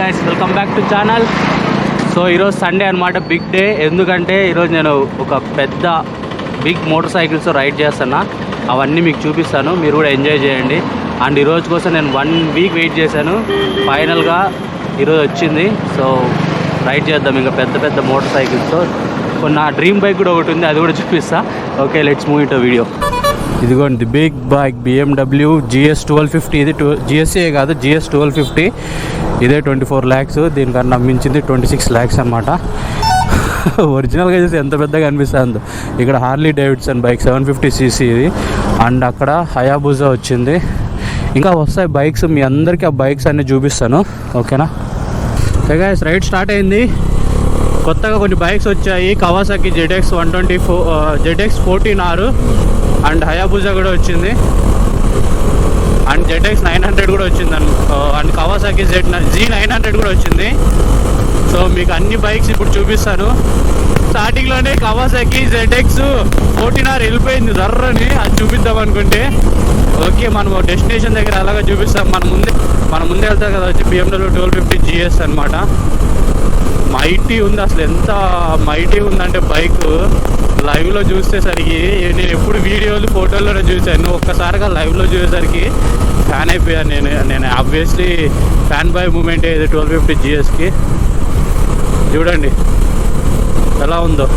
Guys, welcome back to channel. So ఈరోజు Sunday అనమాట, big day. ఎందుకంటే ఈరోజు నేను ఒక పెద్ద బిగ్ మోటార్ సైకిల్స్ రైడ్ చేస్తున్నా. అవన్నీ మీకు చూపిస్తాను, మీరు కూడా ఎంజాయ్ చేయండి. అండ్ ఈరోజు కోసం నేను 1 వీక్ వెయిట్ చేశాను. ఫైనల్గా ఈరోజు వచ్చింది. సో రైడ్ చేద్దాం ఇంకా పెద్ద పెద్ద మోటార్ సైకిల్స్తో. నా డ్రీమ్ బైక్ కూడా ఒకటి ఉంది, అది కూడా చూపిస్తా. Okay, let's move in to video. ఇదిగోండి బిగ్ బైక్ BMW GS 1250. ఇది GSA కాదు, GS 1250. ఇదే 24 lakhs. దీనికన్నా మించింది 26 lakhs అనమాట. ఒరిజినల్గా చూసి ఎంత పెద్దగా అనిపిస్తుందో. ఇక్కడ హార్లీ డేవిడ్సన్ బైక్ 750cc ఇది. అండ్ అక్కడ హయాబుజా వచ్చింది. ఇంకా వస్తాయి బైక్స్, మీ అందరికీ ఆ బైక్స్ అన్నీ చూపిస్తాను. ఓకేనా? గైస్, రైడ్ స్టార్ట్ అయింది. కొత్తగా కొన్ని బైక్స్ వచ్చాయి. Kawasaki ZX 124, ZX 14R and హయాబుజా కూడా వచ్చింది. అండ్ ZX 900 కూడా వచ్చింది. అండ్ కవాసాకి Z900 కూడా వచ్చింది. సో మీకు అన్ని బైక్స్ ఇప్పుడు చూపిస్తాను. స్టార్టింగ్లోనే కవాసాకి ZX 14R వెళ్ళిపోయింది జర్రని, అది చూపిద్దాం అనుకుంటే. ఓకే, మనం డెస్టినేషన్ దగ్గర అలాగా చూపిస్తాం. మన ముందే వెళ్తాం కదా, వచ్చి BMW 1250 GS అనమాట. మైటీ ఉంది, అసలు ఎంత మైటీ ఉందంటే బైక్ లైవ్లో చూసేసరికి, నేను ఎప్పుడు వీడియోలు ఫోటోల్లోనే చూశాను, ఒక్కసారిగా లైవ్లో చూసేసరికి ఫ్యాన్ అయిపోయాను. నేను ఆబ్వియస్లీ ఫ్యాన్ బాయ్ మూమెంట్ ఇది 1250 GSకి. చూడండి ఎలా ఉందో.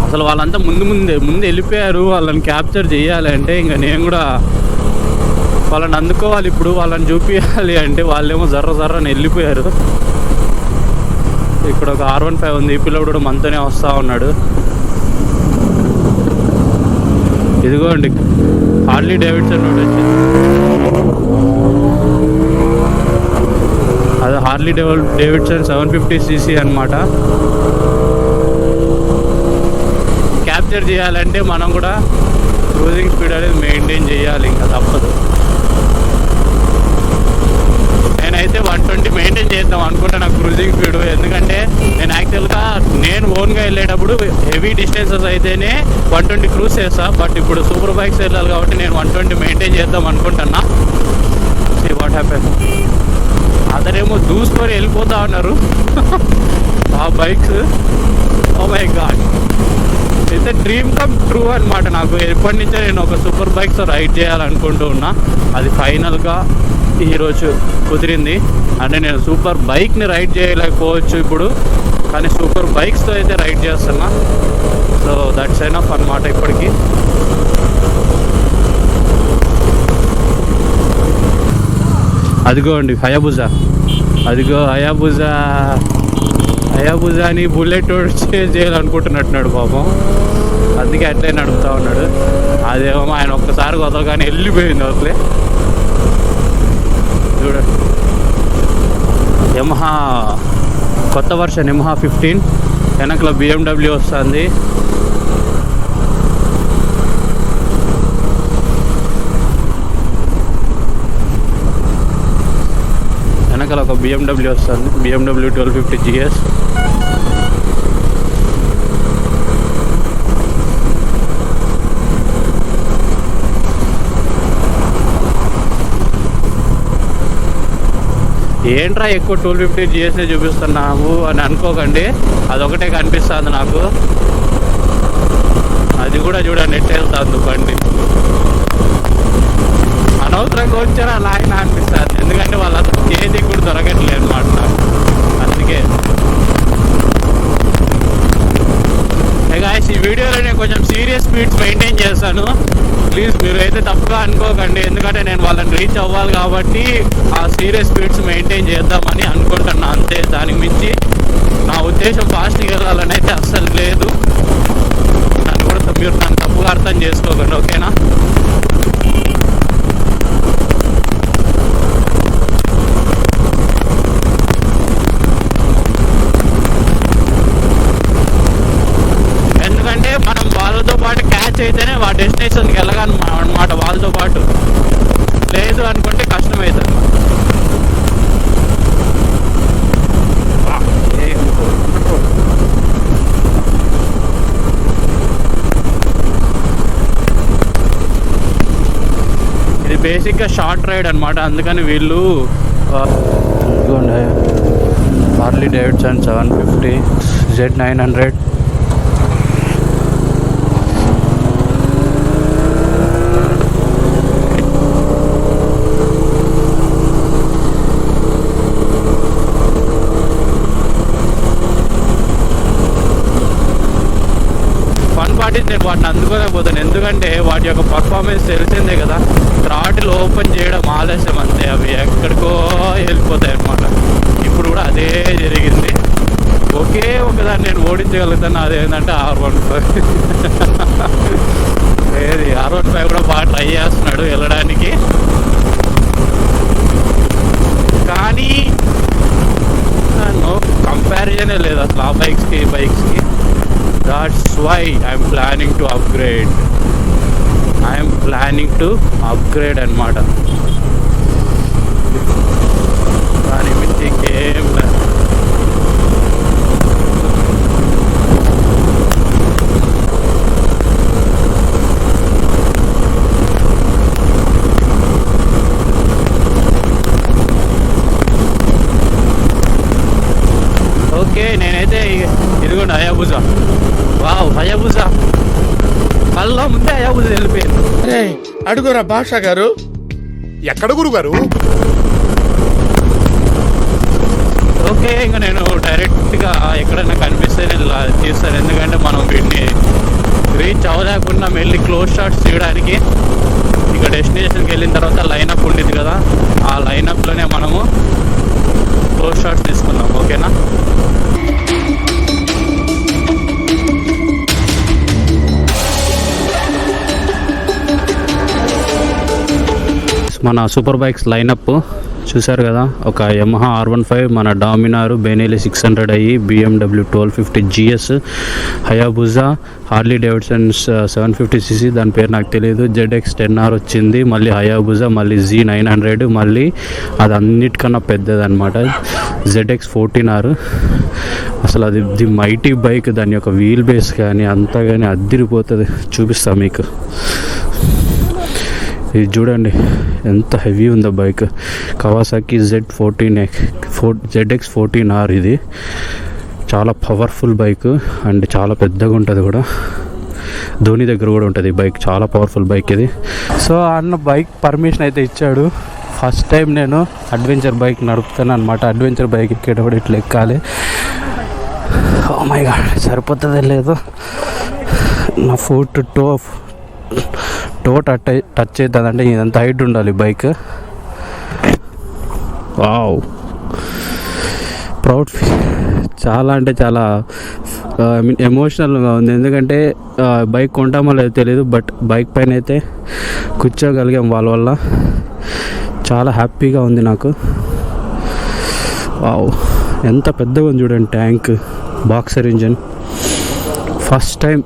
అసలు వాళ్ళంతా ముందు వెళ్ళిపోయారు. వాళ్ళని క్యాప్చర్ చేయాలంటే ఇంకా నేను కూడా వాళ్ళని అందుకోవాలి. ఇప్పుడు వాళ్ళని చూపించాలి అంటే వాళ్ళేమో జర్రని వెళ్ళిపోయారు. ఇక్కడ ఒక R15 ఉంది, ఈ పిల్లడు కూడా మనతోనే వస్తూ ఉన్నాడు. ఇదిగోండి హార్లీ డేవిడ్సన్ ఒకటి వచ్చింది. అది హార్లీ డేవిడ్సన్ 750cc అనమాట. క్యాప్చర్ చేయాలంటే మనం కూడా క్రూజింగ్ స్పీడ్ అనేది మెయింటైన్ చేయాలి, ఇంకా తప్పదు. నేనైతే 120 మెయింటైన్ చేద్దాం అనుకుంటా క్రూజింగ్ స్పీడ్. ఎందుకంటే నేను యాక్చువల్గా ఓన్గా వెళ్ళేటప్పుడు హెవీ డిస్టెన్సెస్ అయితేనే 120 క్రూజ్ చేస్తా. బట్ ఇప్పుడు సూపర్ బైక్స్ వెళ్ళాలి కాబట్టి నేను 120 మెయింటైన్ చేద్దాం అనుకుంటున్నా. See what happen. అతనేమో దూసుకొని వెళ్ళిపోతా ఉన్నారు ఆ బైక్స్. ఓ మై గాడ్, అయితే డ్రీమ్ కమ్ ట్రూ అనమాట. నాకు ఎప్పటి నుంచో నేను ఒక సూపర్ బైక్స్ రైడ్ చేయాలనుకుంటూ ఉన్నా. అది ఫైనల్గా ఈరోజు కుదిరింది. అంటే నేను సూపర్ బైక్ని రైడ్ చేయలేకపోవచ్చు ఇప్పుడు, కానీ సూపర్ బైక్స్తో అయితే రైడ్ చేస్తున్నా. సో దట్స్ ఎనఫ్ అనమాట ఇప్పటికి. అదిగోండి హయాబుజా. అదిగో హయాబుజాని బుల్లెట్ చేంజ్ చేయాలనుకుంటున్నట్టున్నాడు పాపం, అందుకే అట్లే నడుపుతా ఉన్నాడు. అదేమో ఆయన ఒక్కసారి వదలగానే వెళ్ళిపోయింది అసలే. చూడండి యమహా కొత్త వర్షన్ యమహా 15. వెనకలో BMW వస్తుంది. వెనకాల ఒక BMW వస్తుంది, BMW 1250 GS. ఏంట్రా ఎక్కువ 1250 GSనే చూపిస్తున్నావు అని అనుకోకండి, అదొకటే కనిపిస్తుంది నాకు. అది కూడా చూడండి ఎట్ట వెళ్తుంది బండి. అనవసరంగా వచ్చారా అలా ఆయన అనిపిస్తుంది, ఎందుకంటే వాళ్ళంతా చేతికి కూడా దొరకట్లేదు అనమాట నాకు. అందుకే గాయ్స్, ఈ వీడియోలో నేను కొంచెం సీరియస్ స్పీడ్స్ మెయింటైన్ చేస్తాను. ప్లీజ్ మీరు అయితే తప్పుగా అనుకోకండి, ఎందుకంటే నేను వాళ్ళని రీచ్ అవ్వాలి కాబట్టి ఆ సీరియస్ స్పీడ్స్ మెయింటైన్ చేద్దామని అనుకుంటున్నా అంతే. దానికి మించి నా ఉద్దేశం ఫాస్ట్గా వెళ్ళాలని అయితే అస్సలు లేదు. మీరు నన్ను తప్పుగా అర్థం చేసుకోకండి, ఓకేనా? ఎందుకంటే మనం వాళ్ళతో పాటు క్యాచ్ అయితేనే వాళ్ళ డెస్టినేషన్కి వెళ్ళగాను అనమాట. వాళ్ళతో పాటు లేదు అనుకుంటే కష్టమవుతుంది. బేసిక్గా షార్ట్ రైడ్ అనమాట. అందుకని వీళ్ళు హార్లీ డేవిడ్సన్ 750 Z900 నేను వాటిని అందుకోలేకపోతాను. ఎందుకంటే వాటి యొక్క పర్ఫార్మెన్స్ తెలిసిందే కదా. థ్రాటిల్ ఓపెన్ చేయడం ఆలస్యం అంతే, అవి ఎక్కడికో వెళ్ళిపోతాయి అన్నమాట. ఇప్పుడు కూడా అదే జరిగింది. ఒకే ఒకదాన్ని నేను ఓడించగలుగుతాను, అదేంటంటే R15. ఏది R15 కూడా బాగా ట్రై చేస్తున్నాడు వెళ్ళడానికి. కానీ నో కంపారిజనే లేదు అసలు ఆ బైక్స్కి బైక్స్కి. That's why I'm planning to upgrade. అన్నమాట. దాని మించేం లేదు. ఓకే, నేనైతే ఇదిగోండి హయాబుజా. వావ్, హయాబుజా కళ్ళ ముందే హయాబుజా వెళ్ళిపోయింది. అడుగురా భాష గారు, ఎక్కడ గురుగారు? ఓకే, ఇంకా నేను డైరెక్ట్గా ఎక్కడైనా కనిపిస్తే నేను తీస్తాను. ఎందుకంటే మనం వీటిని రీచ్ అవ్వలేకుండా వెళ్ళి క్లోజ్ షాట్స్ తీయడానికి ఇక డెస్టినేషన్కి వెళ్ళిన తర్వాత లైనప్ ఉండేది కదా, ఆ లైనప్లోనే మనము క్లోజ్ షాట్స్ తీసుకుందాం. ఓకేనా? మన సూపర్ బైక్స్ లైనప్ చూసారు కదా. ఒక యమహా R15, మన Dominar Benelli 600 i, BMW 1250 GS, హయాబుజా, Harley Davidson 750cc, దాని పేరు నాకు తెలియదు, ZX10R వచ్చింది, మళ్ళీ హయాబుజా, మళ్ళీ Z900, మళ్ళీ అది అన్నిటికన్నా పెద్దదన్నమాట ZX14R. అసలు అది ది మైటీ బైక్. దాని యొక్క వీల్ బేస్ కానీ అంతా కానీ అద్దిరిపోతుంది. చూపిస్తా మీకు. ఇది చూడండి ఎంత హెవీ ఉందో బైక్. Kawasaki ZX14R. ఇది చాలా పవర్ఫుల్ బైక్ అండ్ చాలా పెద్దగా ఉంటుంది కూడా. ధోని దగ్గర కూడా ఉంటుంది ఈ బైక్. చాలా పవర్ఫుల్ బైక్ ఇది. సో అన్న బైక్ పర్మిషన్ అయితే ఇచ్చాడు. ఫస్ట్ టైం నేను అడ్వెంచర్ బైక్ నడుపుతాను అనమాట. అడ్వెంచర్ బైక్ ఎక్కేటప్పుడు ఇట్లా ఎక్కాలి. ఓ మై గాడ్, సరిపోతుందో లేదో. నా ఫుట్ టో టచ్ అవుతుంది అంటే ఇదంతా హైట్ ఉండాలి బైక్. Wow, proud feel. చాలా అంటే చాలా ఎమోషనల్గా ఉంది. ఎందుకంటే బైక్ కొంటామో లేదో తెలియదు, బట్ బైక్ పైన అయితే కూర్చోగలిగాం వాళ్ళ వల్ల. చాలా హ్యాపీగా ఉంది నాకు. వావ్, ఎంత పెద్దగా ఉంది చూడండి tank. Boxer engine. First time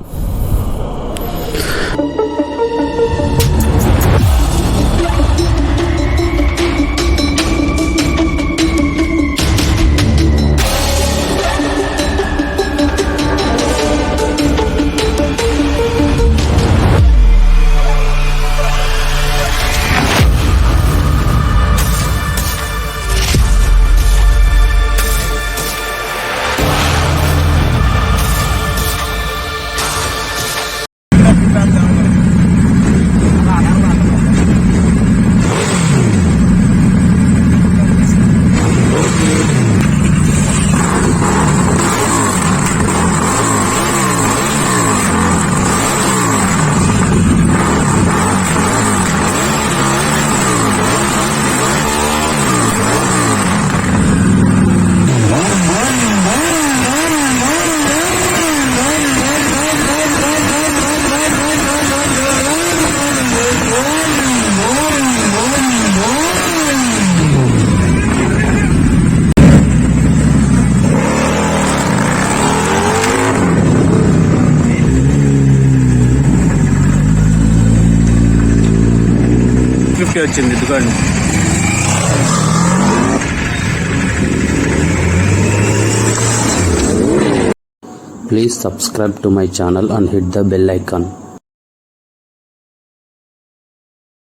వచ్చింది. ఇదిగోండి. Please subscribe to my channel and hit the bell icon.